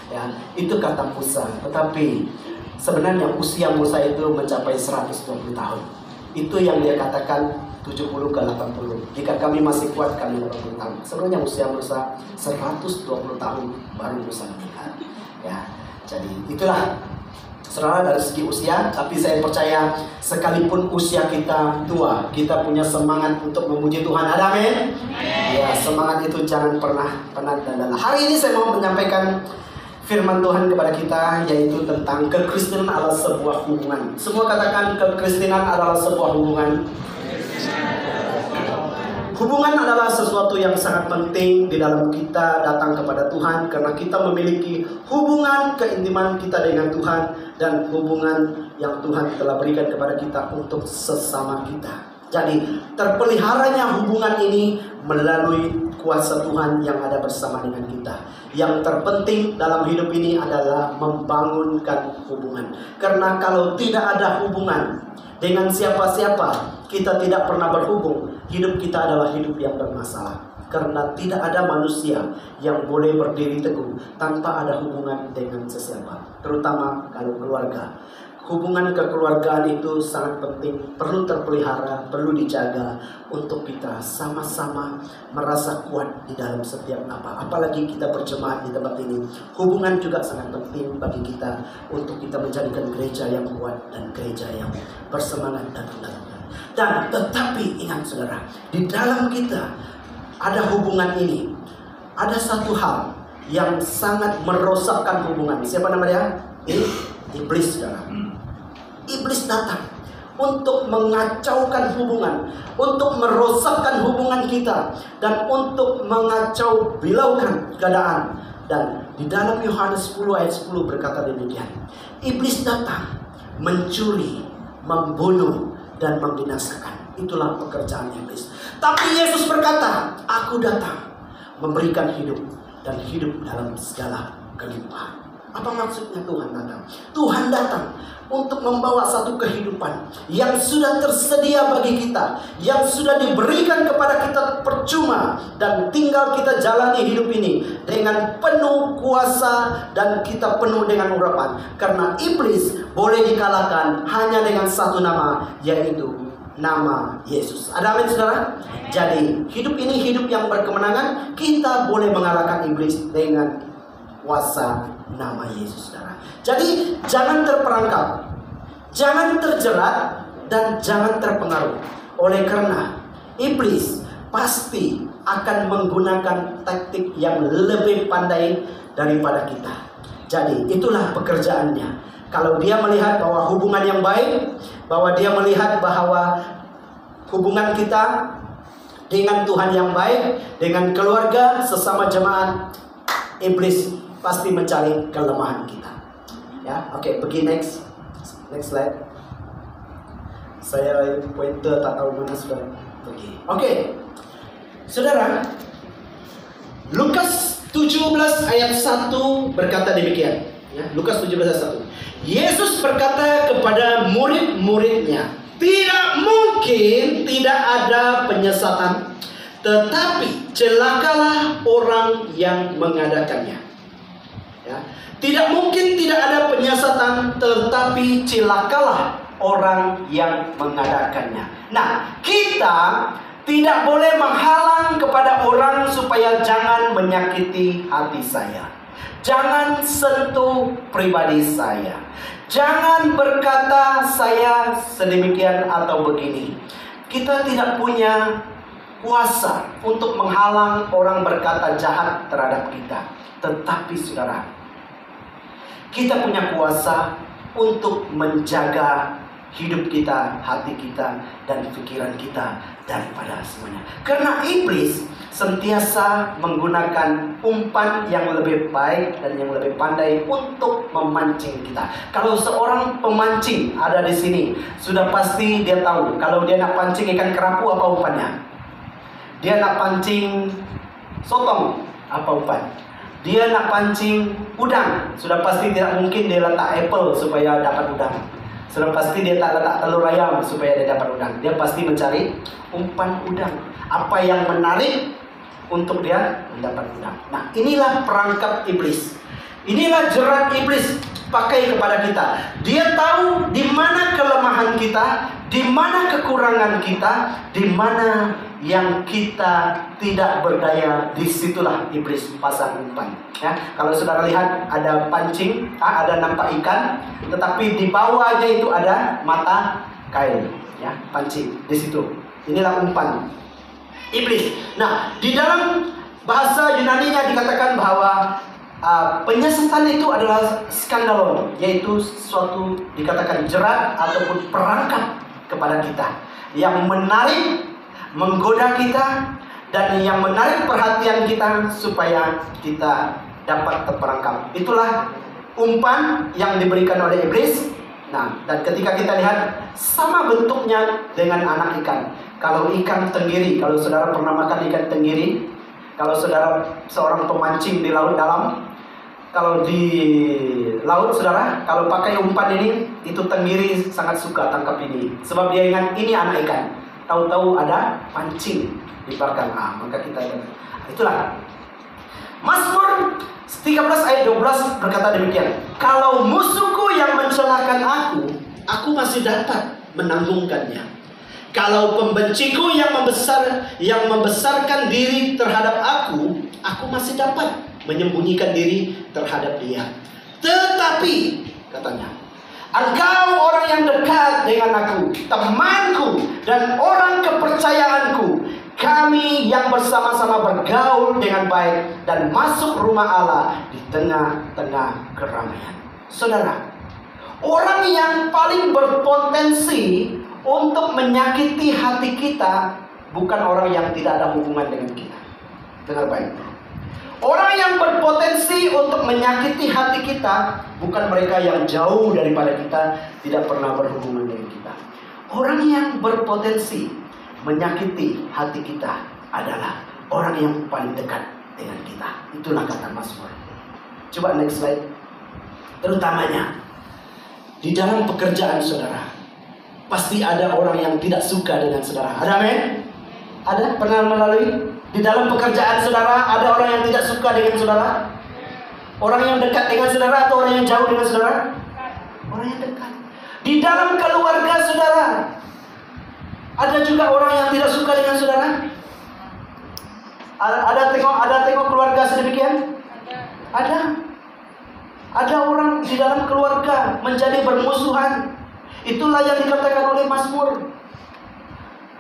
Ya, itu kata Musa. Tetapi sebenarnya usia Musa itu mencapai 120 tahun. Itu yang dia katakan 70 ke 80. Jika kami masih kuat, kami 80 tahun. Sebenarnya usia Musa 120 tahun baru Musa meninggal. Ya, jadi itulah saudara dari segi usia. Tapi saya percaya sekalipun usia kita tua, kita punya semangat untuk memuji Tuhan. Ada amin? Ya, semangat itu jangan pernah penat dan lelah. Hari ini saya mau menyampaikan firman Tuhan kepada kita, yaitu tentang kekristenan adalah sebuah hubungan. Semua katakan, kekristenan adalah sebuah hubungan. Hubungan adalah sesuatu yang sangat penting di dalam kita datang kepada Tuhan, karena kita memiliki hubungan keintiman kita dengan Tuhan dan hubungan yang Tuhan telah berikan kepada kita untuk sesama kita. Jadi terpeliharanya hubungan ini melalui kuasa Tuhan yang ada bersama dengan kita. Yang terpenting dalam hidup ini adalah membangunkan hubungan. Karena kalau tidak ada hubungan dengan siapa-siapa, kita tidak pernah berhubung. Hidup kita adalah hidup yang bermasalah. Karena tidak ada manusia yang boleh berdiri teguh tanpa ada hubungan dengan sesiapa. Terutama kalau keluarga. Hubungan kekeluargaan itu sangat penting, perlu terpelihara, perlu dijaga untuk kita sama-sama merasa kuat di dalam setiap apa. Apalagi kita berjemaat di tempat ini. Hubungan juga sangat penting bagi kita untuk kita menjadikan gereja yang kuat dan gereja yang bersemangat dan terus. Dan tetapi ingat saudara, di dalam kita ada hubungan ini. Ada satu hal yang sangat merosakkan hubungan. Siapa namanya? Iblis, saudara. Iblis datang untuk mengacaukan hubungan, untuk merosakkan hubungan kita, dan untuk mengacau bilaukan keadaan. Dan di dalam Yohanes 10 ayat 10 berkata demikian. Iblis datang mencuri, membunuh, dan membinasakan. Itulah pekerjaan iblis. Tapi Yesus berkata, aku datang memberikan hidup, dan hidup dalam segala kelimpahan. Apa maksudnya Tuhan datang? Tuhan datang untuk membawa satu kehidupan yang sudah tersedia bagi kita, yang sudah diberikan kepada kita percuma, dan tinggal kita jalani hidup ini dengan penuh kuasa dan kita penuh dengan urapan. Karena iblis boleh dikalahkan hanya dengan satu nama, yaitu nama Yesus. Ada amin saudara? Jadi hidup ini hidup yang berkemenangan. Kita boleh mengalahkan iblis dengan kuasa nama Yesus, saudara. Jadi jangan terperangkap, jangan terjerat, dan jangan terpengaruh. Oleh karena iblis pasti akan menggunakan taktik yang lebih pandai daripada kita. Jadi itulah pekerjaannya. Kalau dia melihat bahwa hubungan yang baik, bahwa dia melihat bahwa hubungan kita dengan Tuhan yang baik, dengan keluarga, sesama jemaat, iblis pasti mencari kelemahan kita. Ya, oke, pergi next slide. Saya pointer tak tahu mana sudah pergi. Oke, saudara, Lukas 17 ayat 1 berkata demikian. Ya, Lukas 17 ayat 1. Yesus berkata kepada murid-muridnya, tidak mungkin tidak ada penyesatan, tetapi celakalah orang yang mengadakannya. Ya. Tidak mungkin tidak ada penyesatan, tetapi celakalah orang yang mengadakannya. Nah, kita tidak boleh menghalang kepada orang supaya jangan menyakiti hati saya. Jangan sentuh pribadi saya. Jangan berkata saya sedemikian atau begini. Kita tidak punya kuasa untuk menghalang orang berkata jahat terhadap kita. Tetapi saudara, kita punya kuasa untuk menjaga hidup kita, hati kita, dan pikiran kita daripada semuanya. Karena iblis sentiasa menggunakan umpan yang lebih baik dan yang lebih pandai untuk memancing kita. Kalau seorang pemancing ada di sini, sudah pasti dia tahu kalau dia nak pancing ikan kerapu, apa umpannya? Dia nak pancing sotong, apa umpan? Dia nak pancing udang, sudah pasti tidak mungkin dia letak apple supaya dapat udang. Sudah pasti dia tak letak telur ayam supaya dia dapat udang. Dia pasti mencari umpan udang. Apa yang menarik untuk dia mendapat udang. Nah, inilah perangkap iblis. Inilah jerat iblis pakai kepada kita. Dia tahu di mana kelemahan kita, di mana kekurangan kita, di mana yang kita tidak berdaya. Disitulah iblis pasang umpan. Ya, kalau saudara lihat ada pancing, ada nampak ikan, tetapi di bawahnya itu ada mata kail. Ya, pancing di situ. Inilah umpan iblis. Nah, di dalam bahasa Yunani-nya dikatakan bahwa penyesatan itu adalah skandalon, yaitu suatu dikatakan jerat ataupun perangkap kepada kita yang menarik, menggoda kita, dan yang menarik perhatian kita supaya kita dapat terperangkap. Itulah umpan yang diberikan oleh iblis. Nah, dan ketika kita lihat sama bentuknya dengan anak ikan. Kalau ikan tenggiri, kalau saudara pernah makan ikan tenggiri, kalau saudara seorang pemancing di laut dalam, kalau di laut saudara, kalau pakai umpan ini, itu tenggiri sangat suka tangkap ini. Sebab dia ingat ini anak ikan. Tahu-tahu ada pancing di belakang. Maka kita itulah. Mazmur 13 ayat 12 berkata demikian. Kalau musuhku yang mencelakakan aku masih dapat menanggungkannya. Kalau pembenciku yang membesarkan diri terhadap aku masih dapat menyembunyikan diri terhadap dia. Tetapi katanya, engkau orang yang dekat dengan aku, temanku dan orang kepercayaanku, kami yang bersama-sama bergaul dengan baik dan masuk rumah Allah di tengah-tengah keramaian. Saudara, orang yang paling berpotensi untuk menyakiti hati kita bukan orang yang tidak ada hubungan dengan kita. Dengar baik. Orang yang berpotensi untuk menyakiti hati kita bukan mereka yang jauh daripada kita, tidak pernah berhubungan dengan kita. Orang yang berpotensi menyakiti hati kita adalah orang yang paling dekat dengan kita. Itulah kata Mazmur. Coba next slide. Terutamanya di dalam pekerjaan saudara, pasti ada orang yang tidak suka dengan saudara. Ada men? Ada? Pernah melalui? Di dalam pekerjaan saudara, ada orang yang tidak suka dengan saudara? Orang yang dekat dengan saudara atau orang yang jauh dengan saudara? Orang yang dekat. Di dalam keluarga saudara, ada juga orang yang tidak suka dengan saudara? Ada tengok keluarga sedemikian? Ada. Ada orang di dalam keluarga menjadi bermusuhan. Itulah yang dikatakan oleh Mazmur.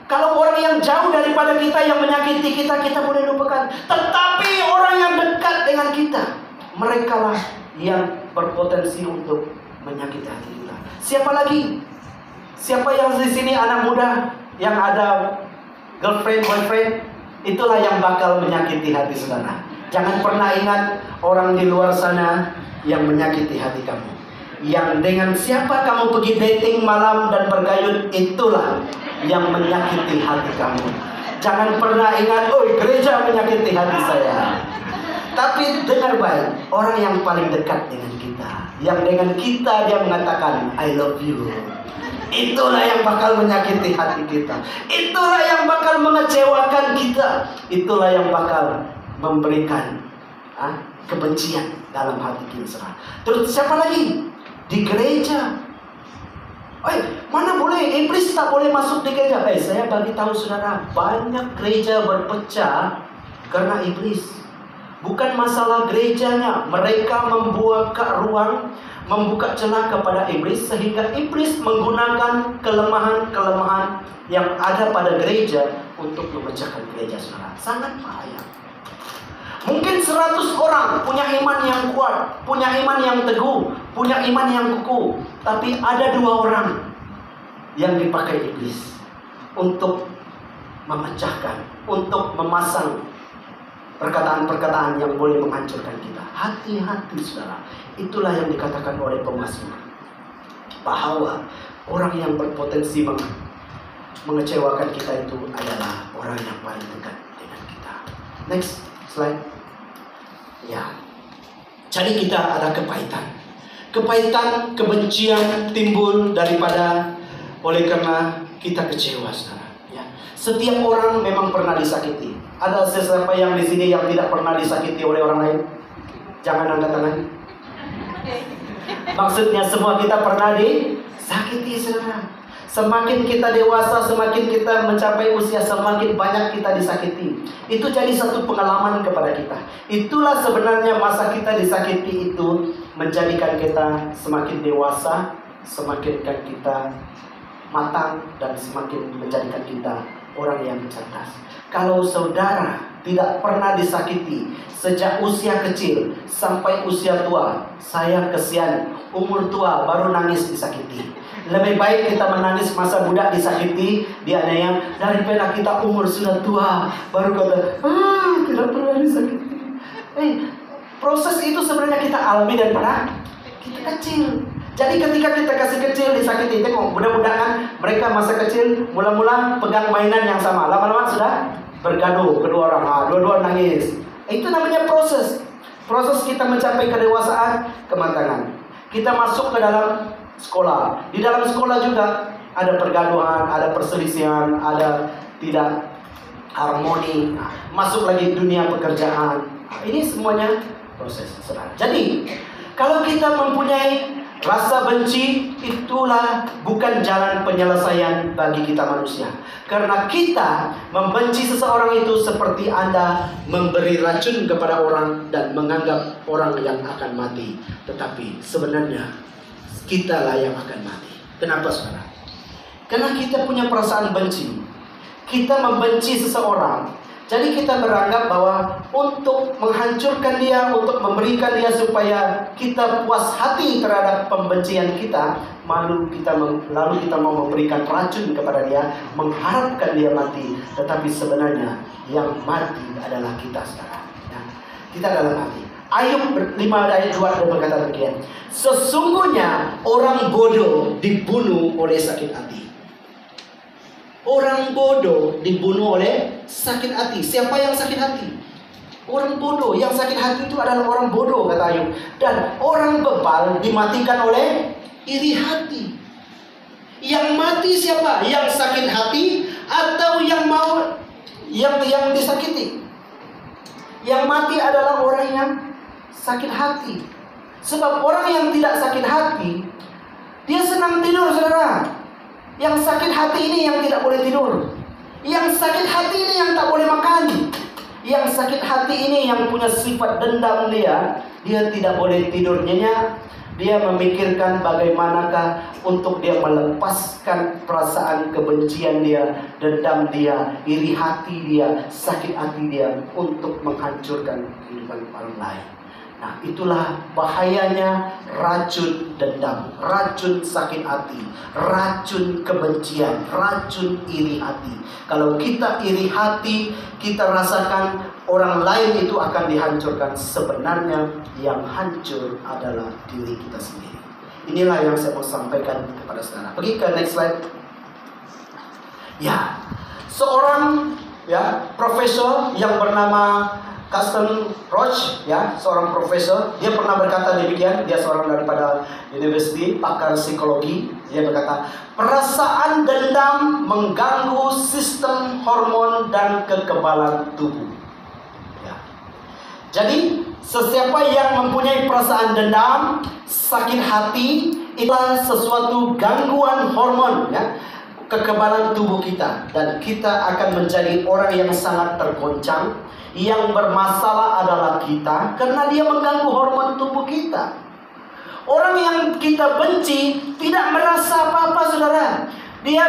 Kalau orang yang jauh daripada kita yang menyakiti kita, kita boleh lupakan. Tetapi orang yang dekat dengan kita, merekalah yang berpotensi untuk menyakiti hati kita. Siapa lagi? Siapa yang di sini anak muda yang ada girlfriend, boyfriend? Itulah yang bakal menyakiti hati saudara. Jangan pernah ingat orang di luar sana yang menyakiti hati kamu. Yang dengan siapa kamu pergi dating malam dan bergayut, itulah yang menyakiti hati kamu. Jangan pernah ingat, oh gereja menyakiti hati saya. Tapi dengar baik, orang yang paling dekat dengan kita, yang dengan kita dia mengatakan I love you, itulah yang bakal menyakiti hati kita. Itulah yang bakal mengecewakan kita. Itulah yang bakal memberikan kebencian dalam hati kita. Terus siapa lagi? Di gereja. Mana boleh? Iblis tak boleh masuk di gereja. Saya bagi tahu saudara, banyak gereja berpecah karena iblis. Bukan masalah gerejanya. Mereka membuka ruang, membuka celah kepada iblis, sehingga iblis menggunakan kelemahan-kelemahan yang ada pada gereja untuk memecahkan gereja saudara. Sangat bahaya. Mungkin 100 orang punya iman yang kuat, punya iman yang teguh, punya iman yang kukuh, tapi ada 2 orang yang dipakai iblis untuk memecahkan, untuk memasang perkataan-perkataan yang boleh menghancurkan kita. Hati-hati saudara. Itulah yang dikatakan oleh pemazmur, bahwa orang yang berpotensi mengecewakan kita itu adalah orang yang paling dekat dengan kita. Next slide. Ya, jadi kita ada kepahitan. Kepahitan, kebencian timbul daripada oleh karena kita kecewa, saudara. Ya. Setiap orang memang pernah disakiti. Ada siapa yang di sini yang tidak pernah disakiti oleh orang lain? Jangan angkat tangan. Maksudnya semua kita pernah disakiti, saudara. Semakin kita dewasa, semakin kita mencapai usia, semakin banyak kita disakiti. Itu jadi satu pengalaman kepada kita. Itulah sebenarnya masa kita disakiti itu menjadikan kita semakin dewasa, semakin kita matang, dan semakin menjadikan kita orang yang cerdas. Kalau saudara tidak pernah disakiti sejak usia kecil sampai usia tua, saya kesian, umur tua baru nangis disakiti. Lebih baik kita menangis masa muda disakiti, dianiaya, daripada kita umur sudah tua baru kata, tidak pernah disakiti. Proses itu sebenarnya kita alami daripada kita kecil. Jadi ketika kita kasih kecil disakiti, tengok mudah-mudahan mereka masa kecil mula-mula pegang mainan yang sama, lama-lama sudah bergaduh kedua orang, dua-dua nangis. Itu namanya proses kita mencapai kedewasaan, kematangan. Kita masuk ke dalam sekolah. Di dalam sekolah juga ada pergaduhan, ada perselisihan, ada tidak harmoni. Masuk lagi dunia pekerjaan. Ini semuanya proses, saudara. Jadi kalau kita mempunyai rasa benci, itulah bukan jalan penyelesaian bagi kita manusia. Karena kita membenci seseorang itu seperti Anda memberi racun kepada orang dan menganggap orang yang akan mati. Tetapi sebenarnya kitalah yang akan mati. Kenapa, saudara? Karena kita punya perasaan benci. Kita membenci seseorang. Jadi kita beranggap bahwa untuk menghancurkan dia, untuk memberikan dia supaya kita puas hati terhadap pembencian kita, lalu kita mau memberikan racun kepada dia, mengharapkan dia mati. Tetapi sebenarnya yang mati adalah kita, saudara. Kita adalah mati. Ayub 5 ayat 2 ada berkata demikian. Sesungguhnya orang bodoh dibunuh oleh sakit hati. Orang bodoh dibunuh oleh sakit hati. Siapa yang sakit hati? Orang bodoh. Yang sakit hati itu adalah orang bodoh, kata Ayub. Dan orang bebal dimatikan oleh iri hati. Yang mati siapa? Yang sakit hati atau yang disakiti? Yang mati adalah orang yang sakit hati. Sebab orang yang tidak sakit hati, dia senang tidur, saudara. Yang sakit hati ini yang tidak boleh tidur. Yang sakit hati ini yang tak boleh makan. Yang sakit hati ini yang punya sifat dendam dia tidak boleh tidur nyenyak. Dia memikirkan bagaimanakah untuk dia melepaskan perasaan kebencian dia, dendam dia, iri hati dia, sakit hati dia untuk menghancurkan kehidupan orang lain. Nah, itulah bahayanya racun dendam, racun sakit hati, racun kebencian, racun iri hati. Kalau kita iri hati, kita rasakan orang lain itu akan dihancurkan. Sebenarnya yang hancur adalah diri kita sendiri. Inilah yang saya mau sampaikan kepada saudara. Pergi ke next slide. Ya, seorang profesor yang bernama Carsten Roach, seorang profesor, dia pernah berkata demikian. Dia seorang daripada university, pakar psikologi. Dia berkata, perasaan dendam mengganggu sistem hormon dan kekebalan tubuh. Jadi, sesiapa yang mempunyai perasaan dendam, sakit hati, itulah sesuatu gangguan hormon, kekebalan tubuh kita. Dan kita akan menjadi orang yang sangat tergoncang. Yang bermasalah adalah kita, karena dia mengganggu hormon tubuh kita. Orang yang kita benci tidak merasa apa-apa, saudara. Dia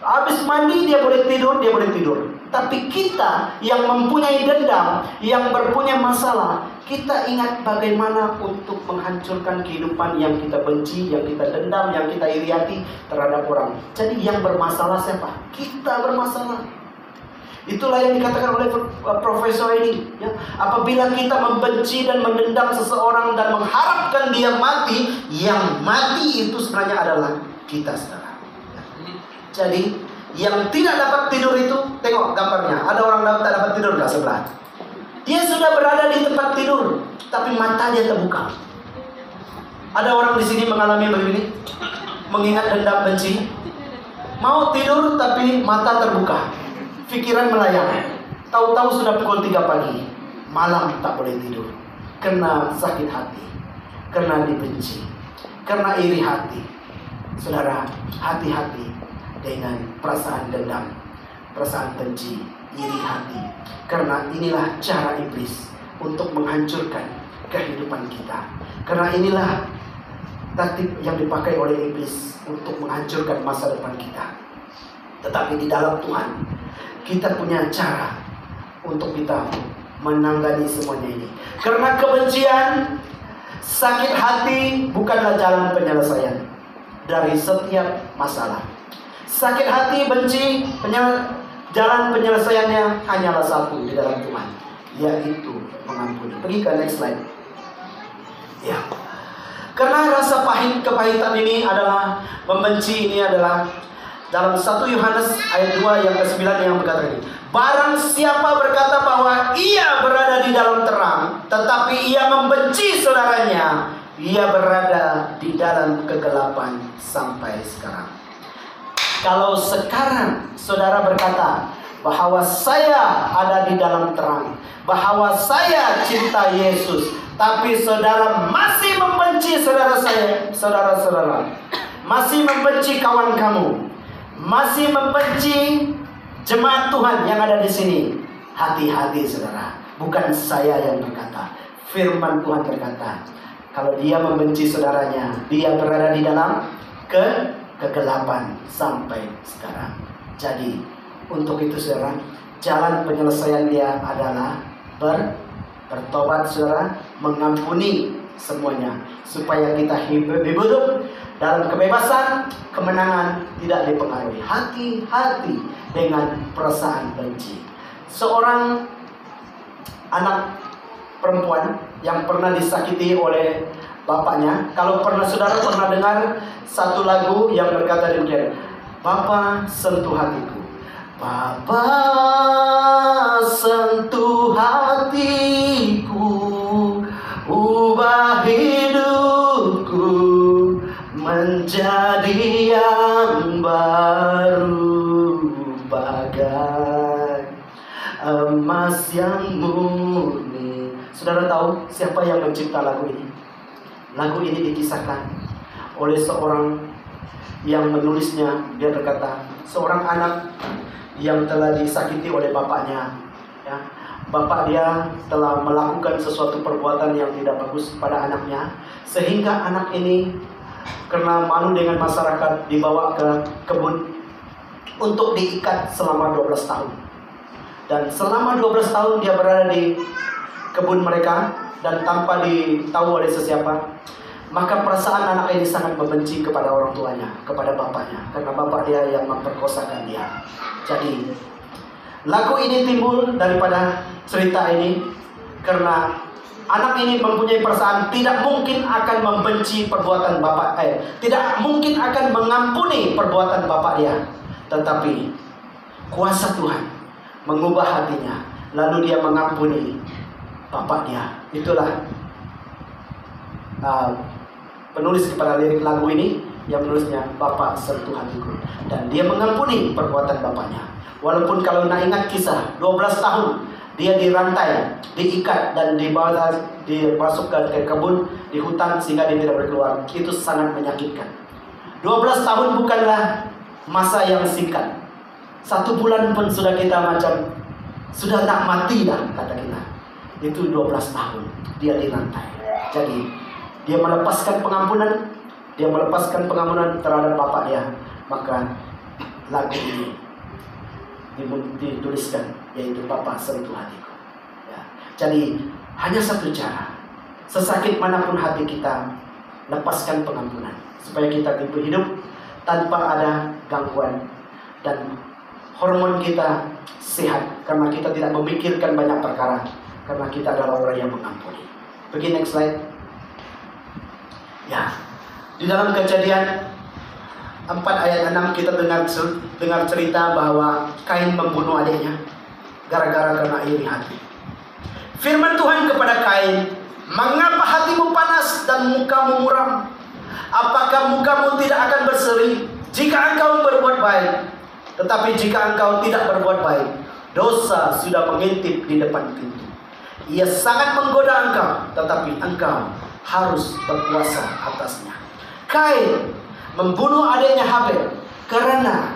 habis mandi dia boleh tidur. Tapi kita yang mempunyai dendam, yang berpunya masalah, kita ingat bagaimana untuk menghancurkan kehidupan yang kita benci, yang kita dendam, yang kita iri hati terhadap orang. Jadi yang bermasalah siapa? Kita bermasalah. Itulah yang dikatakan oleh profesor ini. Apabila kita membenci dan mendendam seseorang dan mengharapkan dia mati, yang mati itu sebenarnya adalah kita, saudara. Jadi yang tidak dapat tidur itu, tengok gambarnya. Ada orang tak dapat tidur di sebelah. Dia sudah berada di tempat tidur, tapi matanya terbuka. Ada orang di sini mengalami begini, mengingat dendam benci, mau tidur tapi mata terbuka. Pikiran melayang. Tahu-tahu sudah pukul 3 pagi. Malam tak boleh tidur. Kena sakit hati. Kena dibenci. karena iri hati. Saudara, hati-hati dengan perasaan dendam, perasaan benci, iri hati. Karena inilah cara iblis untuk menghancurkan kehidupan kita. Karena inilah taktik yang dipakai oleh iblis untuk menghancurkan masa depan kita. Tetapi di dalam Tuhan, kita punya cara untuk kita menangani semuanya ini. Karena kebencian, sakit hati bukanlah jalan penyelesaian dari setiap masalah. Sakit hati, benci, jalan penyelesaiannya hanyalah satu di dalam Tuhan, yaitu mengampuni. Pergi ke next slide. Ya. Karena rasa pahit, kepahitan ini adalah, membenci ini adalah, dalam 1 Yohanes ayat 2 yang ke-9 yang berkata ini, barang siapa berkata bahwa ia berada di dalam terang, tetapi ia membenci saudaranya, ia berada di dalam kegelapan sampai sekarang. Kalau sekarang saudara berkata bahwa saya ada di dalam terang, bahwa saya cinta Yesus, tapi saudara masih membenci saudara-saudara, masih membenci kawan kamu, masih membenci jemaat Tuhan yang ada di sini, hati-hati saudara. Bukan saya yang berkata, firman Tuhan berkata, kalau dia membenci saudaranya, dia berada di dalam kegelapan sampai sekarang. Jadi untuk itu saudara, jalan penyelesaian dia adalah bertobat saudara, mengampuni semuanya, supaya kita hidup dalam kebebasan, kemenangan, tidak dipengaruhi. Hati-hati dengan perasaan benci. Seorang anak perempuan yang pernah disakiti oleh bapaknya, kalau saudara pernah dengar satu lagu yang berkata demikian, Bapa sentuh hatiku, Bapa sentuh hatiku, ubah hidupku menjadi yang baru, bagai emas yang murni. Saudara tahu siapa yang mencipta lagu ini? Lagu ini dikisahkan oleh seorang yang menulisnya. Dia berkata, seorang anak yang telah disakiti oleh bapaknya, ya. Bapak dia telah melakukan sesuatu perbuatan yang tidak bagus pada anaknya, sehingga anak ini karena malu dengan masyarakat dibawa ke kebun untuk diikat selama 12 tahun. Dan selama 12 tahun dia berada di kebun mereka dan tanpa ditahu oleh sesiapa. Maka perasaan anak ini sangat membenci kepada orang tuanya, kepada bapaknya, karena bapak dia yang memperkosakan dia. Jadi lagu ini timbul daripada cerita ini, karena anak ini mempunyai perasaan tidak mungkin akan membenci perbuatan bapak, tidak mungkin akan mengampuni perbuatan bapak dia. Tetapi kuasa Tuhan mengubah hatinya, lalu dia mengampuni bapak dia. Itulah penulis kepada lirik lagu ini, yang menulisnya Bapak sentuh hatiku, dan dia mengampuni perbuatan bapaknya. Walaupun kalau nak ingat kisah 12 tahun dia dirantai, diikat dan dimasukkan ke kebun, di hutan sehingga dia tidak berkeluar. Itu sangat menyakitkan. 12 tahun bukanlah masa yang singkat. 1 bulan pun sudah kita macam sudah nak mati dah, kata kita. Itu 12 tahun dia dirantai. Jadi dia melepaskan pengampunan, terhadap bapak dia. Maka lagu ini dituliskan, yaitu Bapak sentuh hatiku. Ya. Jadi hanya satu cara, sesakit manapun hati kita, lepaskan pengampunan, supaya kita hidup tanpa ada gangguan dan hormon kita sehat, karena kita tidak memikirkan banyak perkara, karena kita adalah orang yang mengampuni. Pergi next slide. Ya, di dalam Kejadian 4 ayat 6 kita dengar cerita bahwa Kain membunuh adiknya gara-gara karena iri hati. Firman Tuhan kepada Kain, mengapa hatimu panas dan mukamu muram? Apakah mukamu tidak akan berseri jika engkau berbuat baik? Tetapi jika engkau tidak berbuat baik, dosa sudah mengintip di depan pintu. Ia sangat menggoda engkau, tetapi engkau harus berkuasa atasnya. Kain membunuh adiknya Habel karena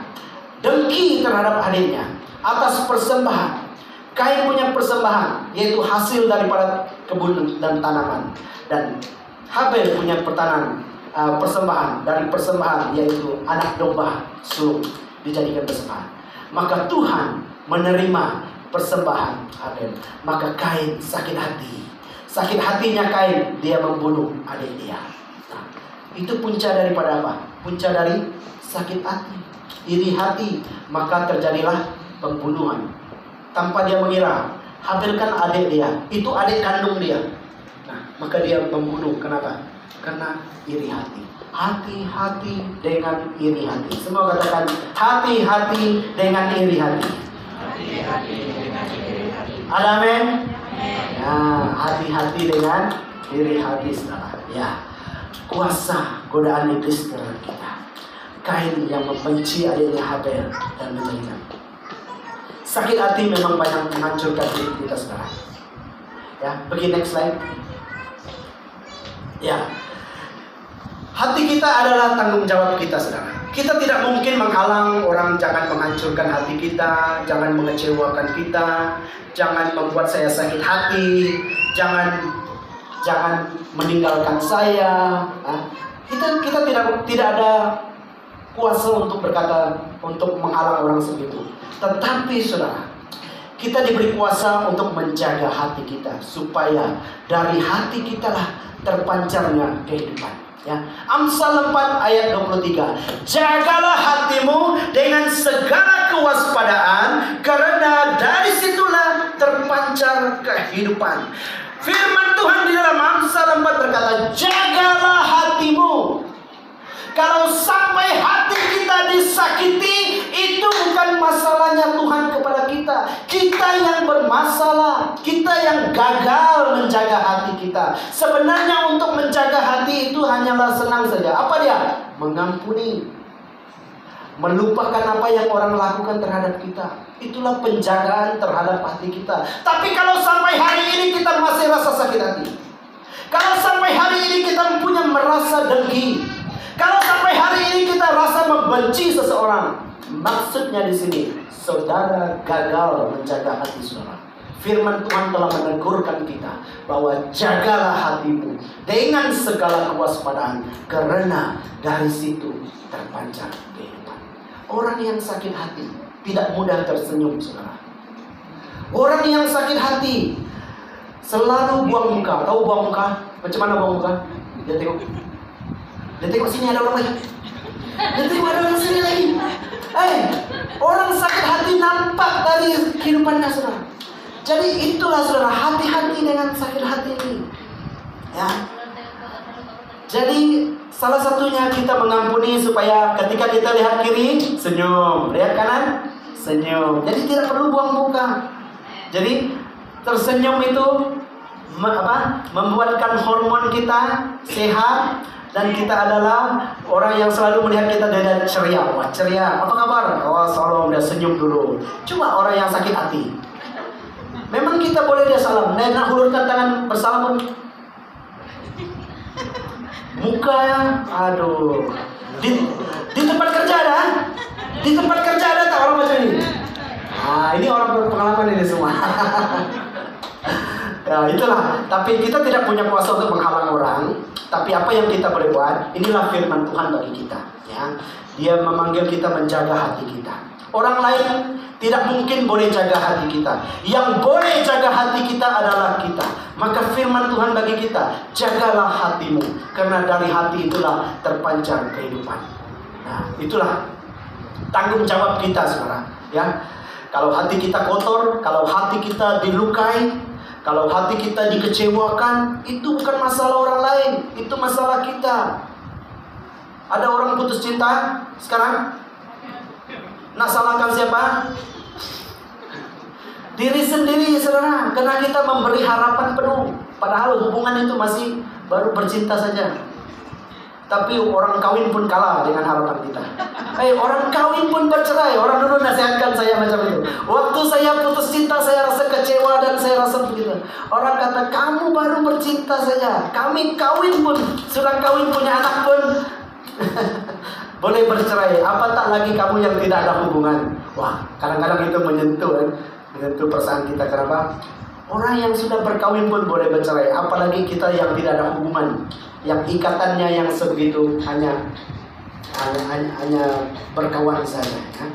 dengki terhadap adiknya atas persembahan. Kain punya persembahan, yaitu hasil daripada kebun dan tanaman. Dan Habel punya persembahan dari persembahan, yaitu anak domba sulung dijadikan persembahan. Maka Tuhan menerima persembahan Habel. Maka Kain sakit hati. Sakit hatinya Kain, dia membunuh adik dia. Nah, itu punca daripada apa? Punca dari sakit hati, iri hati. Maka terjadilah pembunuhan. Tanpa dia mengira, Habel kan adik dia, itu adik kandung dia. Nah, maka dia membunuh. Kenapa? Karena iri hati. Hati-hati dengan iri hati. Semua katakan, hati-hati dengan iri hati. Hati-hati dengan iri hati. Ada amin? Nah, hati-hati dengan iri hati, saudara. Ya, kuasa godaan iblis terhadap kita. Kain yang membenci adiknya Habel dan menjadikan. Sakit hati memang banyak menghancurkan hidup kita, saudara. Ya, pergi next slide. Ya, hati kita adalah tanggung jawab kita, saudara. Kita tidak mungkin menghalang orang jangan menghancurkan hati kita, jangan mengecewakan kita, jangan membuat saya sakit hati, jangan meninggalkan saya. Kita tidak ada kuasa untuk berkata, untuk menghalang orang segitu. Tetapi saudara, kita diberi kuasa untuk menjaga hati kita, supaya dari hati kita lah terpancarnya kehidupan. Ya. Amsal 4 ayat 23. Jagalah hatimu dengan segala kewaspadaan, karena dari situlah terpancar kehidupan. Firman Tuhan di dalam Amsal 4 berkata, jagalah hatimu. Kalau sampai hati kita disakiti, itu bukan masalahnya Tuhan kepada kita. Kita yang bermasalah, kita yang gagal menjaga hati kita. Sebenarnya untuk menjaga hati itu hanyalah senang saja. Apa dia? Mengampuni, melupakan apa yang orang lakukan terhadap kita. Itulah penjagaan terhadap hati kita. Tapi kalau sampai hari ini kita masih rasa sakit hati, kalau sampai hari ini kita punya merasa dengki, kalau sampai hari ini kita rasa membenci seseorang, maksudnya di sini saudara gagal menjaga hati saudara. Firman Tuhan telah menegurkan kita bahwa jagalah hatimu dengan segala kewaspadaan, karena dari situ terpancar kehidupan. Orang yang sakit hati tidak mudah tersenyum, saudara. Orang yang sakit hati selalu buang muka. Tahu buang muka? Macam mana buang muka? Dia tengok sini ada orang lagi. Dia tengok ada orang sini lagi. Orang sakit hati nampak dari kehidupannya, saudara. Jadi itulah saudara, hati-hati dengan sakit hati ini. Ya. Jadi salah satunya kita mengampuni supaya ketika kita lihat kiri senyum, lihat kanan senyum. Jadi tidak perlu buang muka. Jadi tersenyum itu membuatkan hormon kita sehat. Dan kita adalah orang yang selalu melihat kita dengan ceria. Wah, ceria, apa kabar? Oh, salam, dia senyum dulu. Cuma orang yang sakit hati, memang kita boleh dia salam. Nah, hulurkan tangan bersalaman. Muka ya, aduh. Di tempat kerja ada? Di tempat kerja ada tak orang macam ini? Nah, ini orang berpengalaman ini semua. Ya, itulah. Tapi kita tidak punya kuasa untuk menghalang orang. Tapi apa yang kita boleh buat, inilah firman Tuhan bagi kita. Ya, Dia memanggil kita menjaga hati kita. Orang lain tidak mungkin boleh jaga hati kita. Yang boleh jaga hati kita adalah kita. Maka firman Tuhan bagi kita, jagalah hatimu, karena dari hati itulah terpancar kehidupan. Nah, itulah tanggung jawab kita, saudara. Ya, kalau hati kita kotor, kalau hati kita dilukai, kalau hati kita dikecewakan, itu bukan masalah orang lain, itu masalah kita. Ada orang putus cinta sekarang, nak salahkan siapa? Diri sendiri, saudara. Karena kita memberi harapan penuh, padahal hubungan itu masih baru bercinta saja. Tapi orang kawin pun kalah dengan harapan kita. Orang kawin pun bercerai. Orang dulu nasihatkan saya macam itu. Waktu saya putus cinta, saya rasa kecewa dan saya rasa begitu. Orang kata, kamu baru bercinta saja. Kami kawin pun, sudah kawin punya anak pun, Boleh bercerai. Apa tak lagi kamu yang tidak ada hubungan? Wah, kadang-kadang itu menyentuh kan? Menyentuh perasaan kita. Kenapa? Orang yang sudah berkawin pun boleh bercerai. Apalagi kita yang tidak ada hubungan, yang ikatannya yang sebegitu hanya berkawan saja. Ya?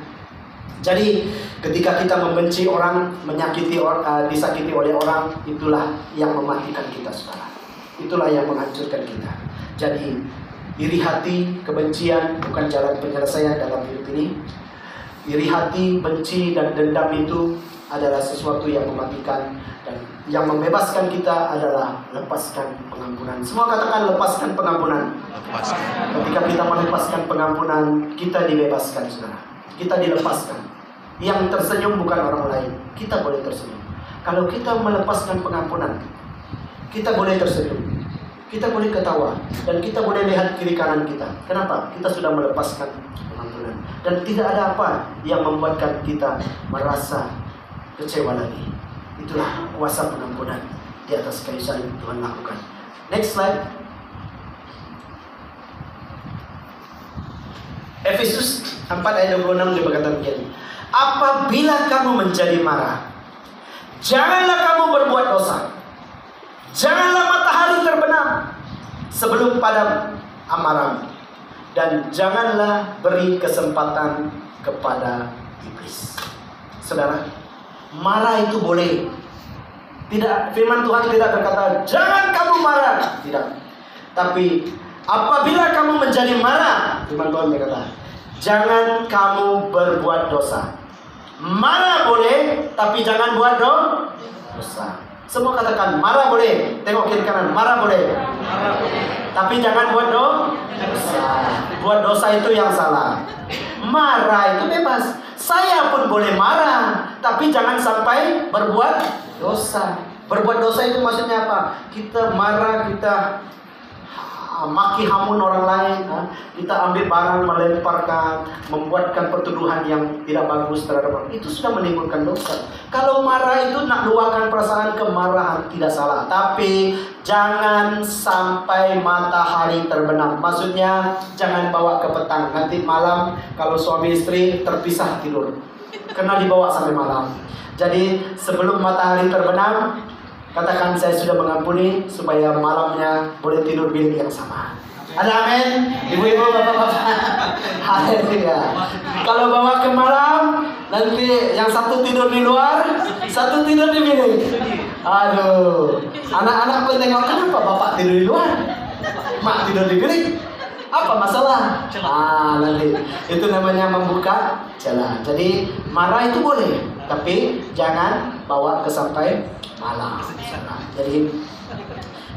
Jadi ketika kita membenci orang, menyakiti orang, disakiti oleh orang, itulah yang mematikan kita, saudara. Itulah yang menghancurkan kita. Jadi iri hati, kebencian bukan jalan penyelesaian dalam hidup ini. Iri hati, benci dan dendam itu adalah sesuatu yang mematikan, dan yang membebaskan kita adalah lepaskan pengampunan. Semua katakan lepaskan pengampunan. Lepaskan. Ketika kita melepaskan pengampunan, kita dibebaskan, saudara. Kita dilepaskan. Yang tersenyum bukan orang lain, kita boleh tersenyum. Kalau kita melepaskan pengampunan, kita boleh tersenyum, kita boleh ketawa, dan kita boleh lihat kiri kanan kita. Kenapa? Kita sudah melepaskan pengampunan, dan tidak ada apa yang membuatkan kita merasa kecewa lagi. Itulah kuasa pengampunan di atas kayu salib Tuhan lakukan. Next slide. Efesus 4 ayat 26 dia berkata begini. Apabila kamu menjadi marah, janganlah kamu berbuat dosa. Janganlah matahari terbenam sebelum padam amarahmu, dan janganlah beri kesempatan kepada iblis. Saudara, marah itu boleh. Tidak, firman Tuhan tidak berkata jangan kamu marah, tidak. Tapi apabila kamu menjadi marah, firman Tuhan berkata jangan kamu berbuat dosa. Marah boleh, tapi jangan buat dosa. Semua katakan marah boleh. Tengok kiri kanan, marah boleh. Tapi jangan buat dosa. Buat dosa itu yang salah. Marah itu bebas. Saya pun boleh marah, tapi jangan sampai berbuat dosa. Berbuat dosa itu maksudnya apa? Kita marah, kita maki hamun orang lain, kita ambil barang, melemparkan, membuatkan pertuduhan yang tidak bagus terhadap orang, itu sudah menimbulkan dosa. Kalau marah itu nak luahkan perasaan kemarahan, tidak salah, tapi jangan sampai matahari terbenam. Maksudnya jangan bawa ke petang, nanti malam kalau suami istri terpisah tidur, kena dibawa sampai malam. Jadi sebelum matahari terbenam, katakan saya sudah mengampuni, supaya malamnya boleh tidur bilik yang sama. Ada amin? Ibu-ibu, bapak-bapak. Haleluya. Kalau bawa ke malam, nanti yang satu tidur di luar, satu tidur di bilik. Aduh, anak-anak pun tengok, kenapa bapak tidur di luar, mak tidur di bilik? Apa masalah? Nanti itu namanya membuka jalan. Jadi marah itu boleh, tapi jangan bawa ke sampai malam. Jadi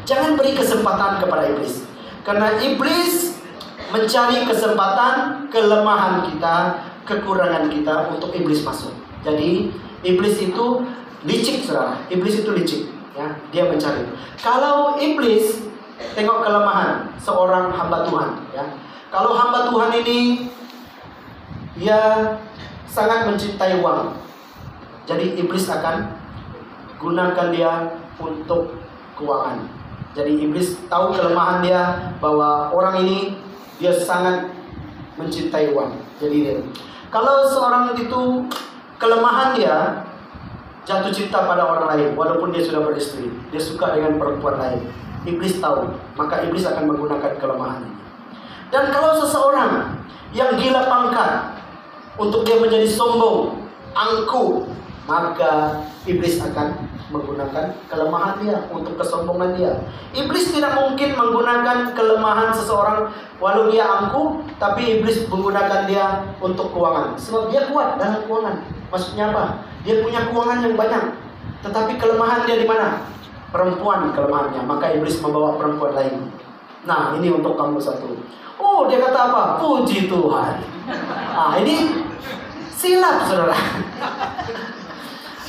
jangan beri kesempatan kepada iblis, karena iblis mencari kesempatan kelemahan kita, kekurangan kita untuk iblis masuk. Jadi iblis itu licik, saudara. Iblis itu licik, ya. Dia mencari. Kalau iblis tengok kelemahan seorang hamba Tuhan, ya. Kalau hamba Tuhan ini dia sangat mencintai uang, jadi iblis akan gunakan dia untuk keuangan. Jadi iblis tahu kelemahan dia, bahwa orang ini dia sangat mencintai uang. Jadi kalau seorang itu kelemahan dia jatuh cinta pada orang lain, walaupun dia sudah beristri, dia suka dengan perempuan lain. Iblis tahu, maka iblis akan menggunakan kelemahan ini. Dan kalau seseorang yang gila pangkat untuk dia menjadi sombong, angkuh, maka iblis akan menggunakan kelemahan dia untuk kesombongan dia. Iblis tidak mungkin menggunakan kelemahan seseorang walau dia angkuh, tapi iblis menggunakan dia untuk keuangan. Sebab dia kuat dalam keuangan. Maksudnya apa? Dia punya keuangan yang banyak, tetapi kelemahan dia di mana? Perempuan kelemahannya, maka iblis membawa perempuan lain. Nah, ini untuk kamu satu. Oh, dia kata apa? Puji Tuhan. Ini silap, saudara.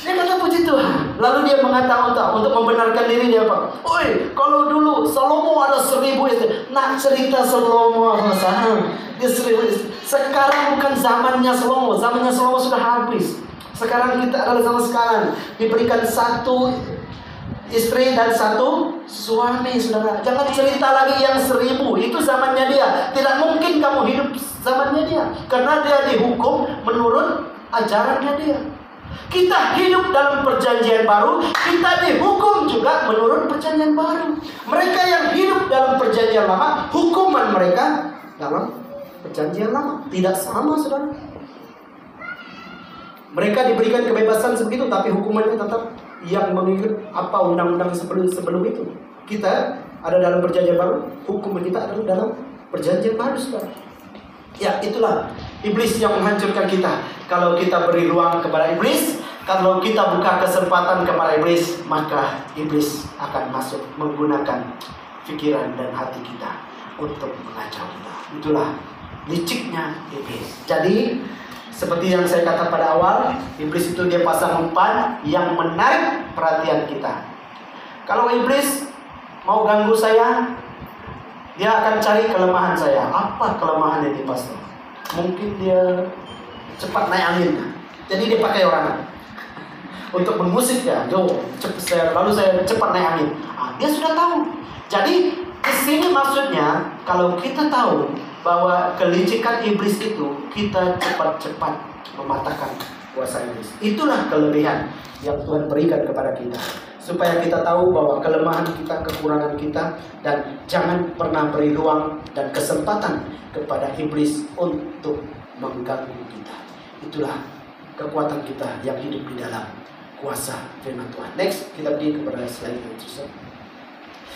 Dia kata puji Tuhan. Lalu dia mengatakan untuk membenarkan diri dia apa? Oi, kalau dulu Salomo ada 1000 istri. Nak cerita Salomo apa sah? Dia 1000 istri. Sekarang bukan zamannya Salomo. Zamannya Salomo sudah habis. Sekarang kita adalah zaman sekarang. Diberikan 1 istri dan 1 suami, saudara. Jangan cerita lagi yang 1000, itu zamannya dia. Tidak mungkin kamu hidup zamannya dia, karena dia dihukum menurut ajarannya dia. Kita hidup dalam perjanjian baru, kita dihukum juga menurut perjanjian baru. Mereka yang hidup dalam perjanjian lama, hukuman mereka dalam perjanjian lama tidak sama, saudara. Mereka diberikan kebebasan sebegitu, tapi hukumannya tetap yang mengikut apa undang-undang sebelum itu. Kita ada dalam perjanjian baru, hukuman kita adalah dalam perjanjian baru, saudara. Ya, itulah iblis yang menghancurkan kita. Kalau kita beri ruang kepada iblis, kalau kita buka kesempatan kepada iblis, maka iblis akan masuk menggunakan pikiran dan hati kita untuk mengacau kita. Itulah liciknya iblis. Jadi seperti yang saya katakan pada awal, iblis itu dia pasang umpan yang menarik perhatian kita. Kalau iblis mau ganggu saya, dia akan cari kelemahan saya. Apa kelemahan ini, pastor? Mungkin dia cepat naik angin. Jadi dia pakai orang untuk mengusik ya. Lalu saya cepat naik angin. Dia sudah tahu. Jadi kesini maksudnya, kalau kita tahu bahwa kelicikan iblis itu, kita cepat-cepat mematahkan kuasa iblis. Itulah kelebihan yang Tuhan berikan kepada kita, supaya kita tahu bahwa kelemahan kita, kekurangan kita, dan jangan pernah beri ruang dan kesempatan kepada iblis untuk mengganggu kita. Itulah kekuatan kita yang hidup di dalam kuasa firman Tuhan. Next, kita pergi kepada slide yang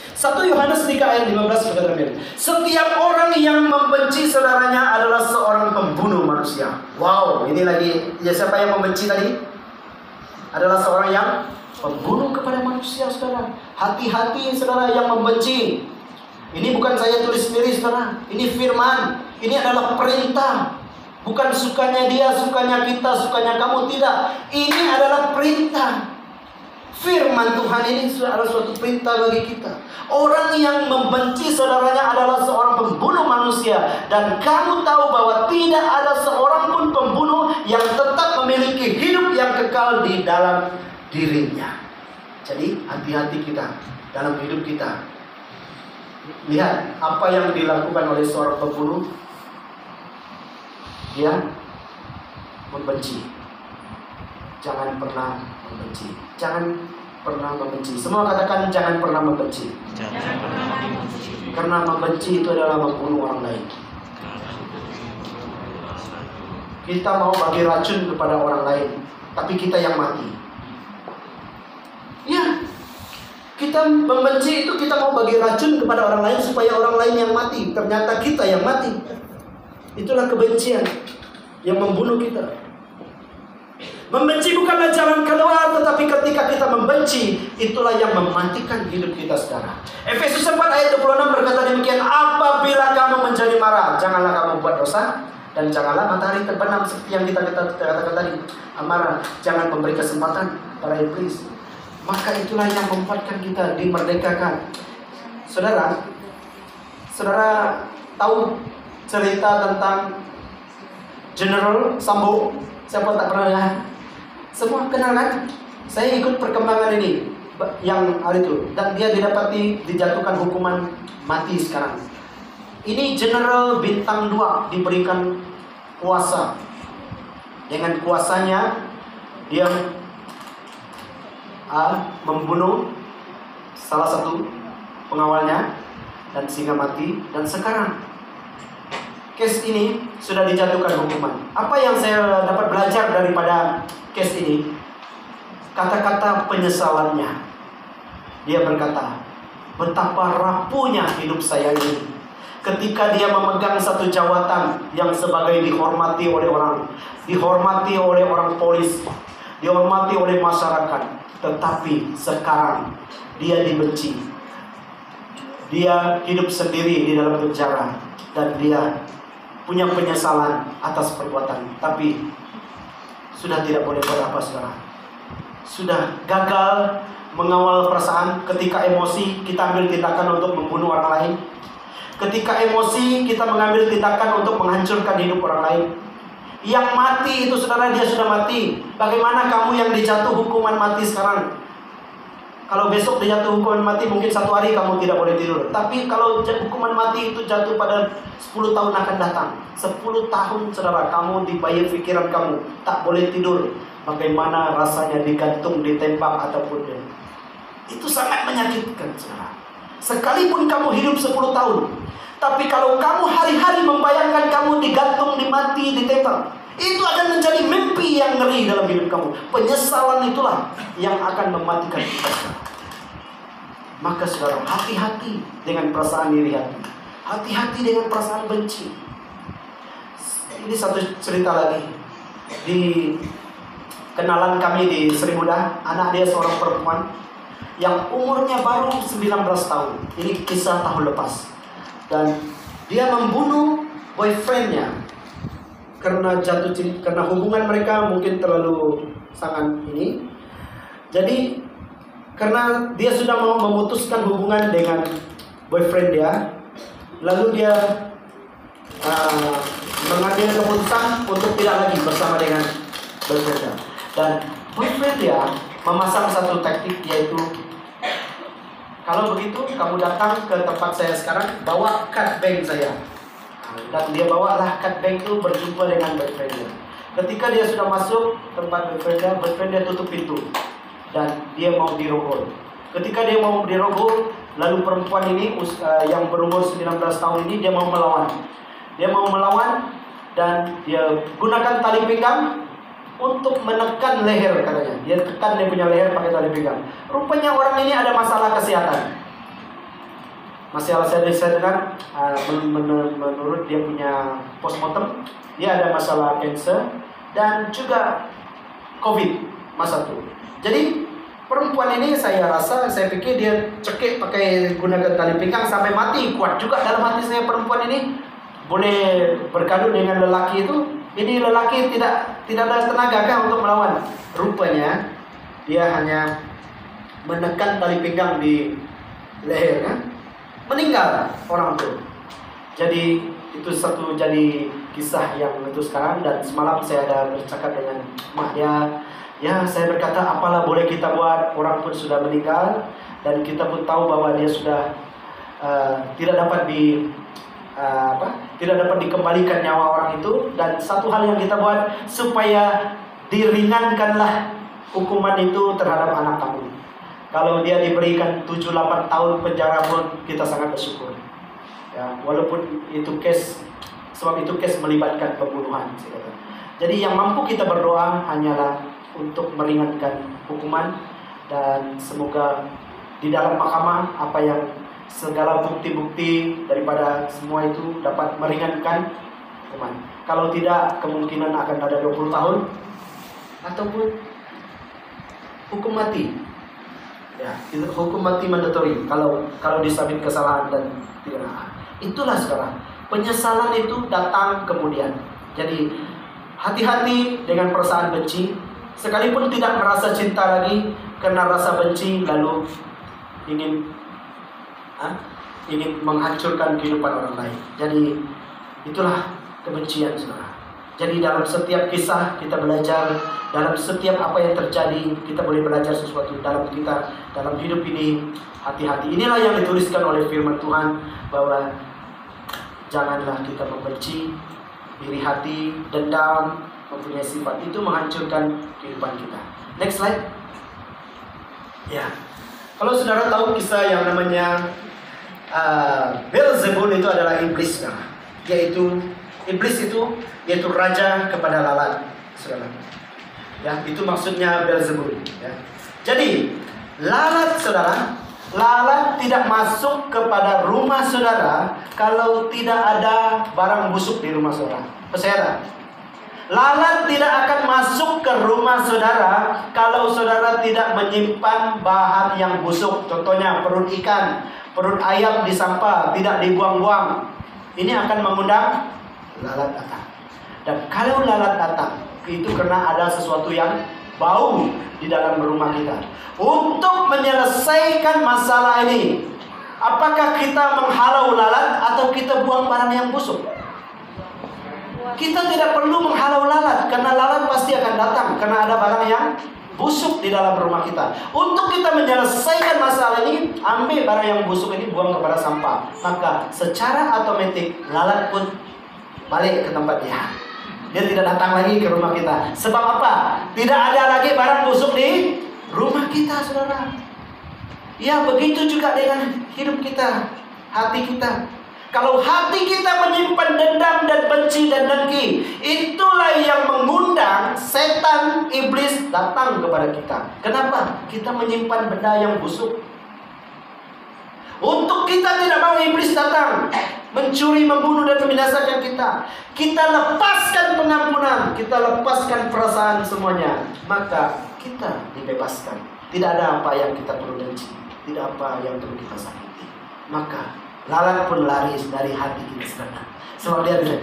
1 Yohanes 3 ayat 15 berkata demikian. Setiap orang yang membenci saudaranya adalah seorang pembunuh manusia. Wow, ini lagi ya, siapa yang membenci tadi? Adalah seorang yang pembunuh kepada manusia, saudara. Hati-hati, saudara, yang membenci. Ini bukan saya tulis sendiri, saudara. Ini firman. Ini adalah perintah. Bukan sukanya dia, sukanya kita, sukanya kamu. Tidak. Ini adalah perintah. Firman Tuhan ini adalah suatu perintah bagi kita. Orang yang membenci saudaranya adalah seorang pembunuh manusia. Dan kamu tahu bahwa tidak ada seorang pun pembunuh yang tetap memiliki hidup yang kekal di dalam dirinya. Jadi hati-hati kita dalam hidup kita. Lihat apa yang dilakukan oleh seorang pembunuh. Dia membenci. Jangan pernah membenci. Jangan pernah membenci. Semua katakan jangan pernah membenci. Jangan pernah membenci. Karena membenci itu adalah membunuh orang lain. Kita mau bagi racun kepada orang lain, tapi kita yang mati. Ya, kita membenci itu kita mau bagi racun kepada orang lain supaya orang lain yang mati. Ternyata kita yang mati. Itulah kebencian yang membunuh kita. Membenci bukanlah jalan keluar, tetapi ketika kita membenci, itulah yang mematikan hidup kita sekarang. Efesus 4 ayat 26 berkata demikian. Apabila kamu menjadi marah, janganlah kamu buat dosa, dan janganlah matahari terbenam seperti yang kita katakan tadi. Amarah, jangan memberi kesempatan pada iblis. Maka itulah yang membuatkan kita dimerdekakan. Saudara tahu cerita tentang General Sambo? Siapa tak pernah lihat? Semua kenal kan? Saya ikut perkembangan ini yang hari itu, dan dia dijatuhkan hukuman mati sekarang. Ini General bintang 2 diberikan kuasa. Dengan kuasanya dia membunuh salah satu pengawalnya dan sehingga mati. Dan sekarang case ini sudah dijatuhkan hukuman. Apa yang saya dapat belajar daripada case ini? Kata-kata penyesalannya. Dia berkata, betapa rapuhnya hidup saya ini. Ketika dia memegang satu jawatan yang sebagai dihormati oleh orang polis, dihormati oleh masyarakat, tetapi sekarang dia dibenci. Dia hidup sendiri di dalam penjara dan dia punya penyesalan atas perbuatan, tapi sudah tidak boleh buat apa, saudara. Sudah gagal mengawal perasaan. Ketika emosi, kita ambil tindakan untuk membunuh orang lain. Ketika emosi, kita mengambil tindakan untuk menghancurkan hidup orang lain. Yang mati itu, saudara, dia sudah mati. Bagaimana kamu yang dijatuh hukuman mati sekarang? Kalau besok dia jatuh hukuman mati, mungkin 1 hari kamu tidak boleh tidur. Tapi kalau hukuman mati itu jatuh pada 10 tahun akan datang. 10 tahun saudara, kamu dibayar pikiran kamu tak boleh tidur. Bagaimana rasanya digantung, ditembak ataupun itu sangat menyakitkan saudara. Sekalipun kamu hidup 10 tahun, tapi kalau kamu hari-hari membayangkan kamu digantung, dimati, ditembak, itu akan menjadi mimpi yang ngeri dalam hidup kamu. Penyesalan itulah yang akan mematikan kita. Maka saudara, hati-hati dengan perasaan iri hati. Hati-hati dengan perasaan benci. Ini satu cerita lagi. Di kenalan kami di Sri Muda, anak dia seorang perempuan yang umurnya baru 19 tahun. Ini kisah tahun lepas. Dan dia membunuh boyfriendnya karena karena hubungan mereka mungkin terlalu sangat ini. Jadi karena dia sudah mau memutuskan hubungan dengan boyfriend dia, lalu dia mengambil keputusan untuk tidak lagi bersama dengan boyfriend dia. Dan boyfriend dia memasang satu taktik, yaitu kalau begitu kamu datang ke tempat saya sekarang, bawa card bank saya. Dan dia bawalah card bank itu berjumpa dengan boyfriend dia. Ketika dia sudah masuk tempat boyfriend dia tutup pintu dan dia mau dirogol. Ketika dia mau dirogol, lalu perempuan ini yang berumur 19 tahun ini dia mau melawan. Dia mau melawan dan dia gunakan tali pinggang untuk menekan leher katanya. Dia tekan dia punya leher pakai tali pinggang. Rupanya orang ini ada masalah kesehatan. Masalah saya dengar menurut dia punya postmortem, dia ada masalah cancer dan juga COVID masa itu. Jadi perempuan ini saya pikir dia cekik pakai gunakan tali pinggang sampai mati. Kuat juga dalam hati saya perempuan ini boleh berkadu dengan lelaki itu. Ini lelaki tidak ada tenaga kah untuk melawan? Rupanya dia hanya menekan tali pinggang di leher kan? Meninggal orang itu. Jadi itu jadi kisah yang itu sekarang. Dan semalam saya ada bercakap dengan mak dia. Ya, saya berkata, apalah boleh kita buat, orang pun sudah meninggal dan kita pun tahu bahwa dia sudah tidak dapat dikembalikan nyawa orang itu. Dan satu hal yang kita buat supaya diringankanlah hukuman itu terhadap anak kamu. Kalau dia diberikan 7-8 tahun penjara pun kita sangat bersyukur. Ya, walaupun itu sebab itu case melibatkan pembunuhan. Jadi yang mampu kita berdoa hanyalah untuk meringankan hukuman, dan semoga di dalam mahkamah apa yang segala bukti-bukti daripada semua itu dapat meringankan hukuman. Kalau tidak, kemungkinan akan ada 20 tahun ataupun hukum mati. Ya, itu hukum mati mandatory kalau disabit kesalahan dan tidak. Itulah sekarang penyesalan itu datang kemudian. Jadi hati-hati dengan perasaan benci. Sekalipun tidak merasa cinta lagi karena rasa benci, lalu ingin menghancurkan kehidupan orang lain. Jadi itulah kebencian, saudara. Jadi dalam setiap kisah kita belajar, dalam setiap apa yang terjadi kita boleh belajar sesuatu dalam hidup ini. Hati-hati. Inilah yang dituliskan oleh firman Tuhan, bahwa janganlah kita membenci, iri hati, dendam, mempunyai sifat itu menghancurkan kehidupan kita. Next slide. Ya, kalau saudara tahu kisah yang namanya Beelzebul, itu adalah iblis, yaitu raja kepada lalat, saudara. Ya, itu maksudnya Beelzebul. Ya. Jadi lalat, saudara, lalat tidak masuk kepada rumah saudara kalau tidak ada barang busuk di rumah saudara. Percaya? Lalat tidak akan masuk ke rumah saudara kalau saudara tidak menyimpan bahan yang busuk. Contohnya perut ikan, perut ayam di sampah, tidak dibuang-buang. Ini akan mengundang lalat datang. Dan kalau lalat datang, itu karena ada sesuatu yang bau di dalam rumah kita. Untuk menyelesaikan masalah ini, apakah kita menghalau lalat atau kita buang barang yang busuk? Kita tidak perlu menghalau lalat, karena lalat pasti akan datang karena ada barang yang busuk di dalam rumah kita. Untuk kita menyelesaikan masalah ini, ambil barang yang busuk ini, buang kepada sampah. Maka secara otomatis lalat pun balik ke tempat dia. Dia tidak datang lagi ke rumah kita. Sebab apa? Tidak ada lagi barang busuk di rumah kita, saudara. Ya, begitu juga dengan hidup kita, hati kita. Kalau hati kita menyimpan dendam dan benci dan dengki, itulah yang mengundang setan, iblis datang kepada kita. Kenapa? Kita menyimpan benda yang busuk. Untuk kita tidak mau iblis datang mencuri, membunuh dan membinasakan kita. Kita lepaskan pengampunan, kita lepaskan perasaan semuanya, maka kita dibebaskan. Tidak ada apa yang kita perlu benci, tidak apa yang perlu kita sakiti. Maka lalat pun lari dari hati kita sekarang. Sebab dia bilang,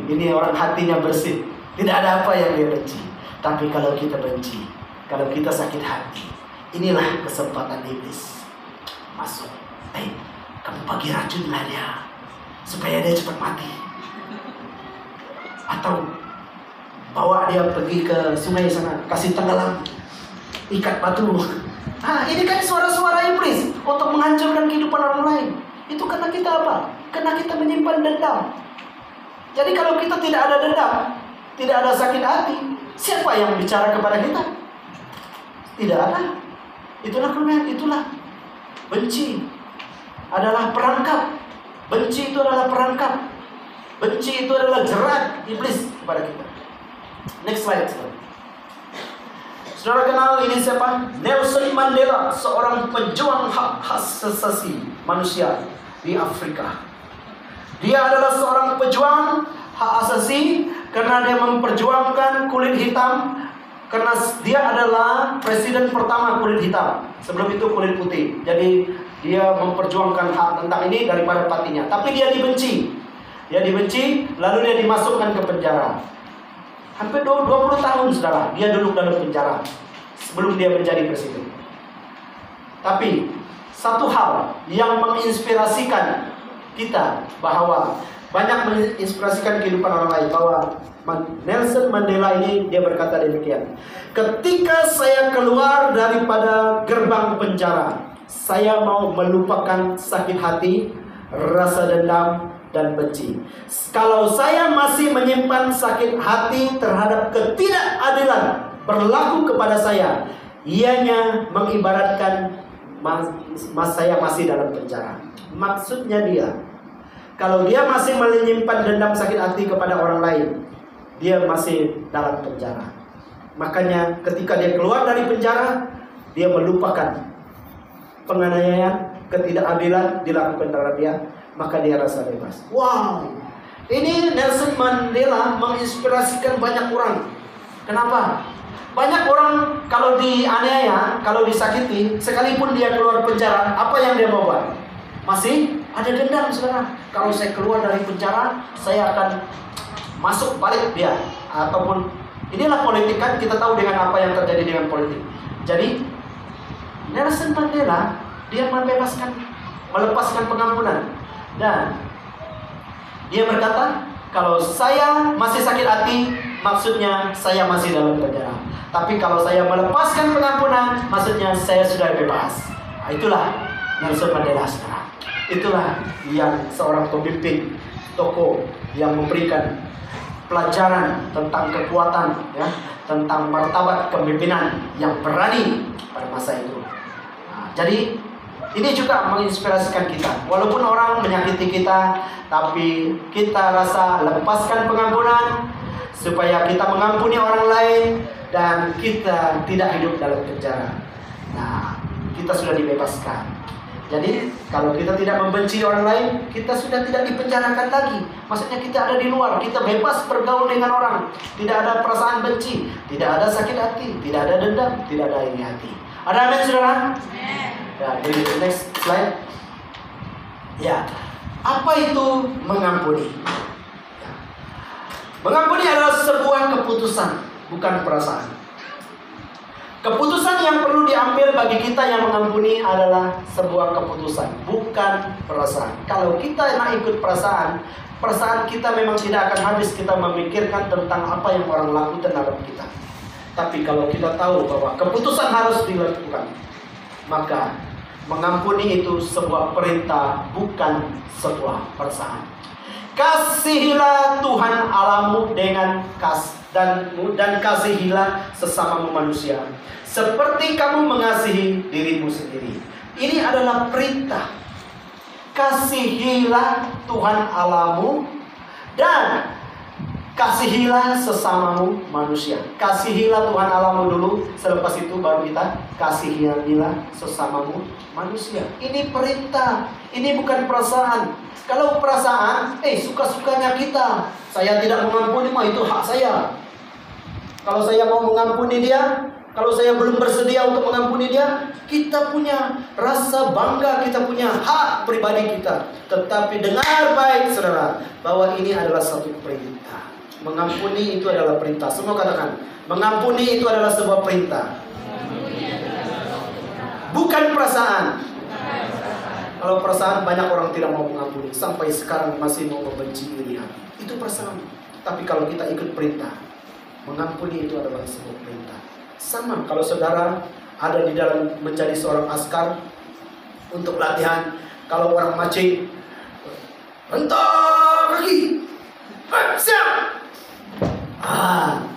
ini orang hatinya bersih, tidak ada apa yang dia benci. Tapi kalau kita benci, kalau kita sakit hati, inilah kesempatan iblis masuk. Kamu bagi racunlah dia supaya dia cepat mati. Atau bawa dia pergi ke sungai sana, kasih tenggelam, ikat batu. Ini kan suara-suara iblis untuk menghancurkan kehidupan orang lain. Itu karena kita apa? Karena kita menyimpan dendam. Jadi kalau kita tidak ada dendam, tidak ada sakit hati, siapa yang bicara kepada kita? Tidak ada. Itulah kemudian, itulah benci adalah perangkap. Benci itu adalah perangkap. Benci itu adalah jerat iblis kepada kita. Next slide. Saudara kenal ini siapa? Nelson Mandela, seorang pejuang hak asasi manusia di Afrika. Dia adalah seorang pejuang hak asasi karena dia memperjuangkan kulit hitam. Karena dia adalah presiden pertama kulit hitam. Sebelum itu kulit putih. Jadi dia memperjuangkan hak tentang ini daripada partinya. Tapi dia dibenci. Dia dibenci, lalu dia dimasukkan ke penjara. Hampir 20 tahun, saudara, dia duduk dalam penjara sebelum dia menjadi presiden. Tapi satu hal yang menginspirasikan kita, bahwa banyak menginspirasikan kehidupan orang lain, bahwa Nelson Mandela ini, dia berkata demikian, ketika saya keluar daripada gerbang penjara, saya mau melupakan sakit hati, rasa dendam, dan benci. Kalau saya masih menyimpan sakit hati terhadap ketidakadilan berlaku kepada saya, ianya mengibaratkan saya masih dalam penjara. Maksudnya dia, kalau dia masih menyimpan dendam sakit hati kepada orang lain, dia masih dalam penjara. Makanya ketika dia keluar dari penjara, dia melupakan penganiayaan, ketidakadilan dilakukan terhadap dia, maka dia rasa bebas. Wow, ini Nelson Mandela menginspirasikan banyak orang. Kenapa? Banyak orang kalau dianiaya, kalau disakiti, sekalipun dia keluar penjara, apa yang dia mau buat? Masih ada dendam, saudara. Kalau saya keluar dari penjara, saya akan masuk balik dia. Ataupun inilah politik, kan kita tahu dengan apa yang terjadi dengan politik. Jadi Nelson Mandela, dia melepaskan pengampunan. Dan dia berkata, kalau saya masih sakit hati, maksudnya saya masih dalam penjara. Tapi kalau saya melepaskan pengampunan, maksudnya saya sudah bebas. Itulah Nelson Mandela, saudara. Itulah yang seorang pemimpin, tokoh yang memberikan pelajaran tentang kekuatan, ya, tentang martabat kepemimpinan yang berani pada masa itu. Jadi ini juga menginspirasikan kita. Walaupun orang menyakiti kita, tapi kita rasa lepaskan pengampunan supaya kita mengampuni orang lain dan kita tidak hidup dalam penjara. Nah, kita sudah dibebaskan. Jadi kalau kita tidak membenci orang lain, kita sudah tidak dipenjarakan lagi. Maksudnya kita ada di luar, kita bebas bergaul dengan orang. Tidak ada perasaan benci, tidak ada sakit hati, tidak ada dendam, tidak ada iri hati. Ada amin, saudara? Ya, jadi next slide. Ya, apa itu mengampuni? Ya. Mengampuni adalah sebuah keputusan, bukan perasaan. Keputusan yang perlu diambil bagi kita yang mengampuni adalah sebuah keputusan, bukan perasaan. Kalau kita nak ikut perasaan kita memang tidak akan habis kita memikirkan tentang apa yang orang lakukan terhadap kita. Tapi kalau kita tahu bahwa keputusan harus dilakukan, maka mengampuni itu sebuah perintah, bukan sebuah perasaan. Kasihilah Tuhan Allahmu dengan dan kasihilah sesamamu manusia seperti kamu mengasihi dirimu sendiri. Ini adalah perintah. Kasihilah Tuhan Allahmu dan kasihilah sesamamu manusia. Kasihilah Tuhan Allahmu dulu, selepas itu baru kita kasihilah sesamamu manusia. Ini perintah, ini bukan perasaan. Kalau perasaan, suka-sukanya kita. Saya tidak mengampuni, itu hak saya. Kalau saya mau mengampuni dia, kalau saya belum bersedia untuk mengampuni dia, kita punya rasa bangga, kita punya hak pribadi kita. Tetapi dengar baik saudara, bahwa ini adalah satu perintah. Mengampuni itu adalah perintah. Semua katakan, mengampuni itu adalah sebuah perintah, bukan perasaan. Kalau perasaan, banyak orang tidak mau mengampuni, sampai sekarang masih mau membenci diri. Itu perasaan. Tapi kalau kita ikut perintah, mengampuni itu adalah sebuah perintah. Sama kalau saudara ada di dalam menjadi seorang askar untuk latihan. Kalau orang macing, rentak kaki, siap.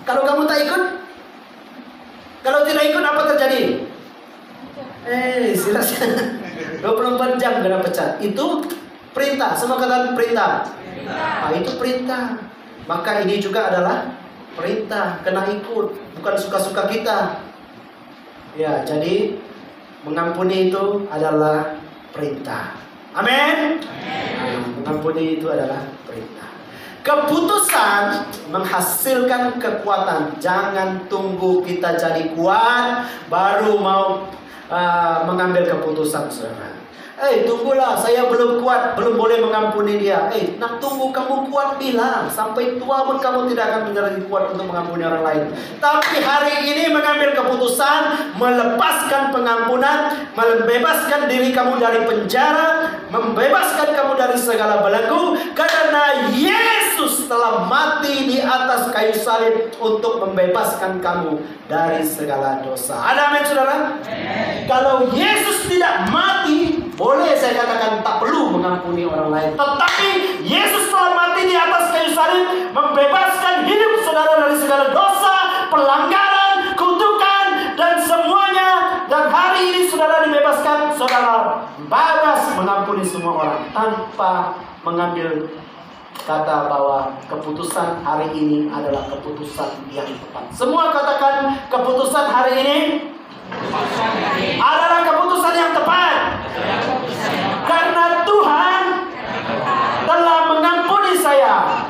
Kalau kamu tak ikut, kalau tidak ikut, apa terjadi? Silakan 24 jam kena pecat. Itu perintah. Semua kata perintah. Itu perintah. Maka ini juga adalah perintah, kena ikut, bukan suka-suka kita. Ya, jadi mengampuni itu adalah perintah. Amin. Mengampuni itu adalah perintah. Keputusan menghasilkan kekuatan. Jangan tunggu kita jadi kuat baru mau mengambil keputusan, saudara. Tunggulah, saya belum kuat, belum boleh mengampuni dia. Nak tunggu kamu kuat bilang. Sampai tua pun kamu tidak akan menjadi kuat untuk mengampuni orang lain. Tapi hari ini mengambil keputusan, melepaskan pengampunan, membebaskan diri kamu dari penjara, membebaskan kamu dari segala belenggu. Karena Yesus telah mati di atas kayu salib untuk membebaskan kamu dari segala dosa. Ada amin, saudara? Kalau Yesus tidak mati, boleh saya katakan tak perlu mengampuni orang lain. Tetapi Yesus telah mati di atas kayu salib, membebaskan hidup saudara dari segala dosa, pelanggaran, kutukan, dan semuanya. Dan hari ini saudara dibebaskan, saudara bebas mengampuni semua orang tanpa mengambil kata bahwa keputusan hari ini adalah keputusan yang tepat. Semua katakan, keputusan hari ini adalah keputusan yang tepat. Karena Tuhan telah mengampuni saya.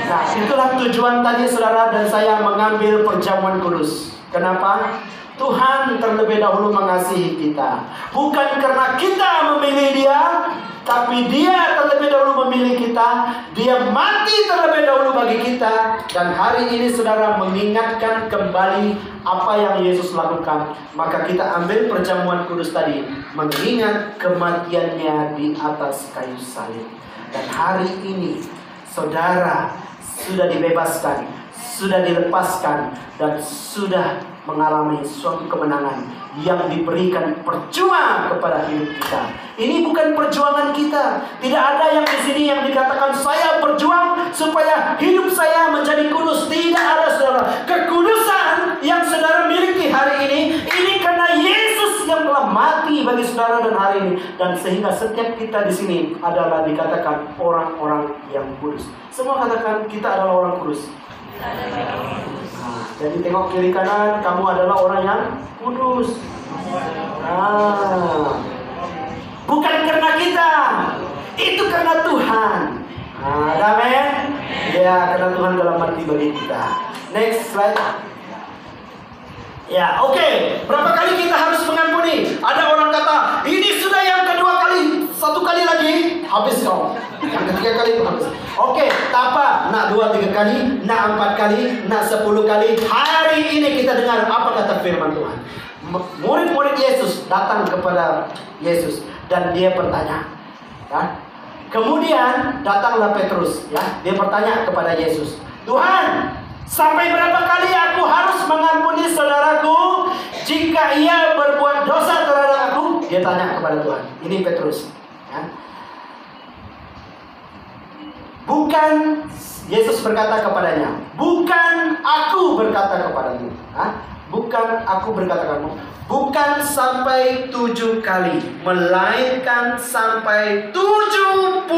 Nah, itulah tujuan tadi saudara dan saya mengambil perjamuan kudus. Kenapa? Tuhan terlebih dahulu mengasihi kita. Bukan karena kita memilih dia, tapi dia terlebih dahulu memilih kita. Dia mati terlebih dahulu bagi kita. Dan hari ini saudara mengingatkan kembali apa yang Yesus lakukan. Maka kita ambil perjamuan kudus tadi, mengingat kematiannya di atas kayu salib. Dan hari ini saudara sudah dibebaskan, sudah dilepaskan, dan sudah mengalami suatu kemenangan yang diberikan perjuangan kepada hidup kita. Ini bukan perjuangan kita. Tidak ada yang di sini yang dikatakan saya berjuang supaya hidup saya menjadi kudus. Tidak ada, saudara. Kekudusan yang saudara miliki hari ini karena Yesus yang telah mati bagi saudara dan hari ini. Dan sehingga setiap kita di sini adalah dikatakan orang-orang yang kudus. Semua katakan kita adalah orang kudus. Jadi tengok kiri kanan, kamu adalah orang yang kudus. Bukan karena kita, itu karena Tuhan. Amin. Ya, karena Tuhan telah mati bagi kita. Next slide. Ya, oke. Berapa kali kita harus mengampuni? Ada orang kata, ini sudah yang kedua kali, satu kali lagi habis kau. Yang ketiga kali itu habis. Oke, tak apa. Nak 2-3 kali, nak 4 kali, nak 10 kali. Hari ini kita dengar apa kata firman Tuhan. Murid-murid Yesus datang kepada Yesus dan dia bertanya. Ya. Kemudian datanglah Petrus. Ya, dia bertanya kepada Yesus, Tuhan, Sampai berapa kali aku harus mengampuni saudaraku jika ia berbuat dosa terhadap aku? Dia tanya kepada Tuhan. Ini Petrus. Ya. Bukan, Yesus berkata kepadanya, bukan aku berkata kepadamu. Bukan aku berkata kamu. Bukan sampai 7 kali, melainkan sampai 70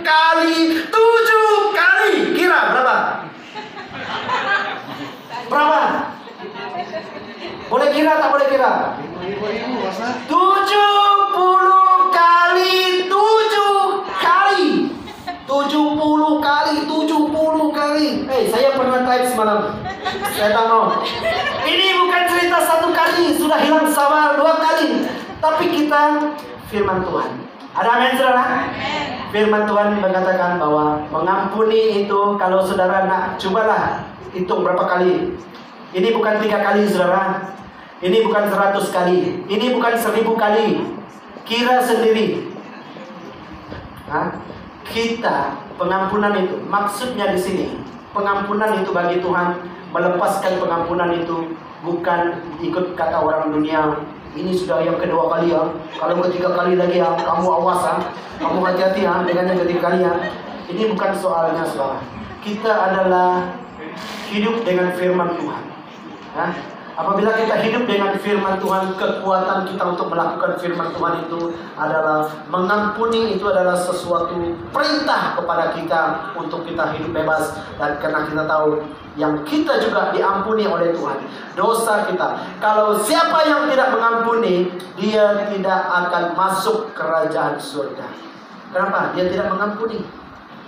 kali. 7 kali. Kira berapa? Berapa? Boleh kira tak boleh kira? 70 kali 7 kali. 70 kali 70 kali. Saya pernah type semalam. Saya tahu. Ini bukan cerita 1 kali, sudah hilang sabar 2 kali. Tapi kita firman Tuhan. Ada amin saudara? Firman Tuhan mengatakan bahwa mengampuni itu, kalau saudara nak, cobalah hitung berapa kali. Ini bukan 3 kali saudara. Ini bukan 100 kali. Ini bukan 1000 kali. Kira sendiri. Kita pengampunan itu maksudnya di sini. Pengampunan itu bagi Tuhan, melepaskan pengampunan itu bukan ikut kata orang dunia. Ini sudah yang kedua kali ya. Kalau ketiga kali lagi ya, kamu awas ya. Kamu hati-hati ya dengan yang ketiga kali ya. Ini bukan soalnya saudara. Kita adalah hidup dengan firman Tuhan. Apabila kita hidup dengan firman Tuhan, kekuatan kita untuk melakukan firman Tuhan itu adalah mengampuni. Itu adalah sesuatu perintah kepada kita untuk kita hidup bebas. Dan karena kita tahu yang kita juga diampuni oleh Tuhan, dosa kita. Kalau siapa yang tidak mengampuni, dia tidak akan masuk kerajaan surga. Kenapa? Dia tidak mengampuni.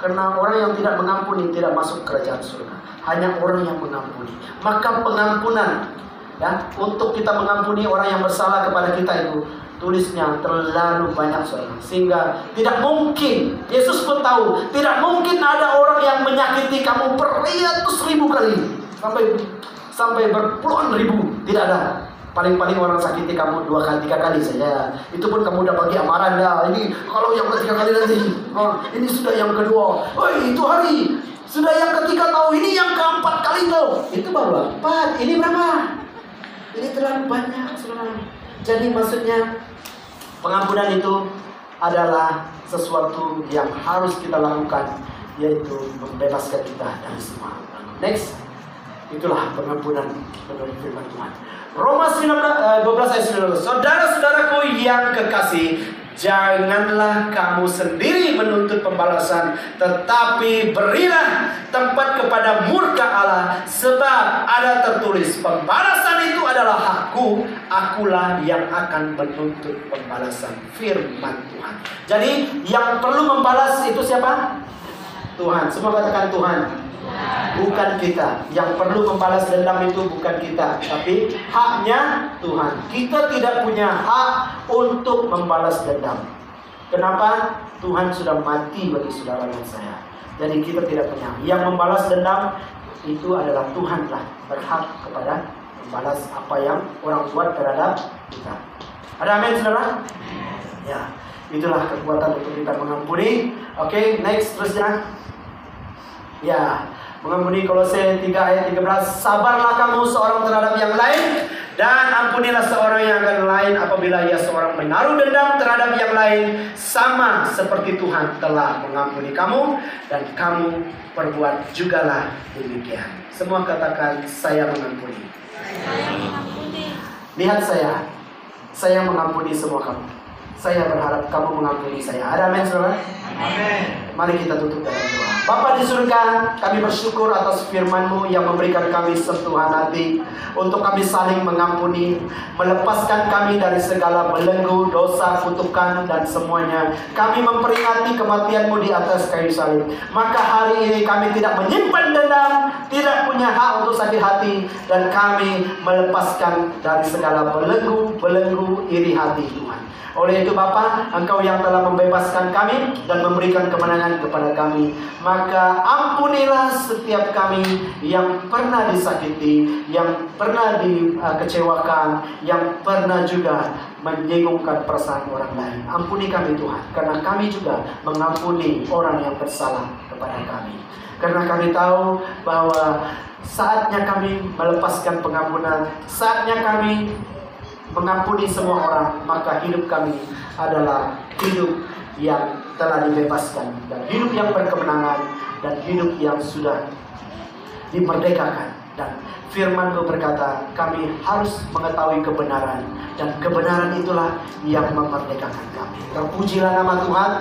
Karena orang yang tidak mengampuni tidak masuk kerajaan surga. Hanya orang yang mengampuni. Maka pengampunan, ya, untuk kita mengampuni orang yang bersalah kepada kita itu, tulisnya terlalu banyak saudara. Sehingga tidak mungkin, Yesus pun tahu, tidak mungkin ada orang yang menyakiti kamu beratus ribu kali. Sampai berpuluhan ribu. Tidak ada. Paling-paling orang sakiti kamu 2 kali, 3 kali saja. Itu pun kamu udah bagi amaran dah. Ini kalau yang ketiga kali nanti. Ini sudah yang kedua. Itu hari. Sudah yang ketiga tahu. Ini yang keempat kali tahu. Itu baru 4. Ini berapa? Ini terlalu banyak saudara. Jadi maksudnya pengampunan itu adalah sesuatu yang harus kita lakukan, yaitu membebaskan kita dari semua. Next, itulah pengampunan menurut firman Tuhan. Roma 12 ayat 19. Saudara-saudaraku yang kekasih, janganlah kamu sendiri menuntut pembalasan, tetapi berilah tempat kepada murka Allah, sebab ada tertulis, pembalasan itu adalah hakku, akulah yang akan menuntut pembalasan. Firman Tuhan. Jadi yang perlu membalas itu siapa? Tuhan. Semua katakan Tuhan. Bukan kita. Yang perlu membalas dendam itu bukan kita, tapi haknya Tuhan. Kita tidak punya hak untuk membalas dendam. Kenapa? Tuhan sudah mati bagi saudara dan saya. Jadi kita tidak punya. Yang membalas dendam itu adalah Tuhanlah berhak kepada membalas apa yang orang buat terhadap kita. Ada amin saudara? Ya, itulah kekuatan untuk kita mengampuni. Oke, next terusnya. Ya, mengampuni. Kolose 3 ayat 13. Sabarlah kamu seorang terhadap yang lain, dan ampunilah seorang yang akan lain apabila ia seorang menaruh dendam terhadap yang lain, sama seperti Tuhan telah mengampuni kamu, dan kamu perbuat jugalah demikian. Semua katakan, saya mengampuni. Saya mengampuni. Lihat saya mengampuni semua kamu. Saya berharap kamu mengampuni saya. Ada amin saudara? Amin. Mari kita tutup dengan doa. Bapa di surga, kami bersyukur atas firman-Mu yang memberikan kami sentuhan hati untuk kami saling mengampuni, melepaskan kami dari segala belenggu, dosa, kutukan, dan semuanya. Kami memperingati kematian-Mu di atas kayu salib. Maka hari ini kami tidak menyimpan dendam, tidak punya hak untuk sakit hati, dan kami melepaskan dari segala belenggu iri hati Tuhan. Oleh itu Bapa, Engkau yang telah membebaskan kami dan memberikan kemenangan kepada kami, maka ampunilah setiap kami yang pernah disakiti, yang pernah dikecewakan, yang pernah juga menyinggungkan perasaan orang lain. Ampuni kami Tuhan, karena kami juga mengampuni orang yang bersalah kepada kami. Karena kami tahu bahwa saatnya kami melepaskan pengampunan, saatnya kami mengampuni semua orang, maka hidup kami adalah hidup yang telah dibebaskan, dan hidup yang berkemenangan, dan hidup yang sudah dimerdekakan. Dan firman-Mu berkata, kami harus mengetahui kebenaran, dan kebenaran itulah yang memerdekakan kami. Terpujilah nama Tuhan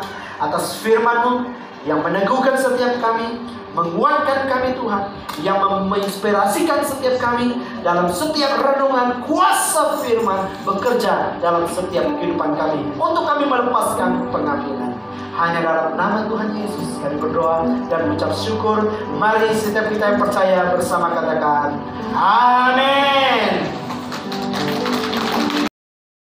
atas firman-Mu yang meneguhkan setiap kami, menguatkan kami Tuhan, yang menginspirasikan setiap kami dalam setiap renungan. Kuasa firman bekerja dalam setiap kehidupan kami untuk kami melepaskan pengampunan. Hanya dalam nama Tuhan Yesus kami berdoa dan mengucap syukur. Mari setiap kita yang percaya bersama katakan amin.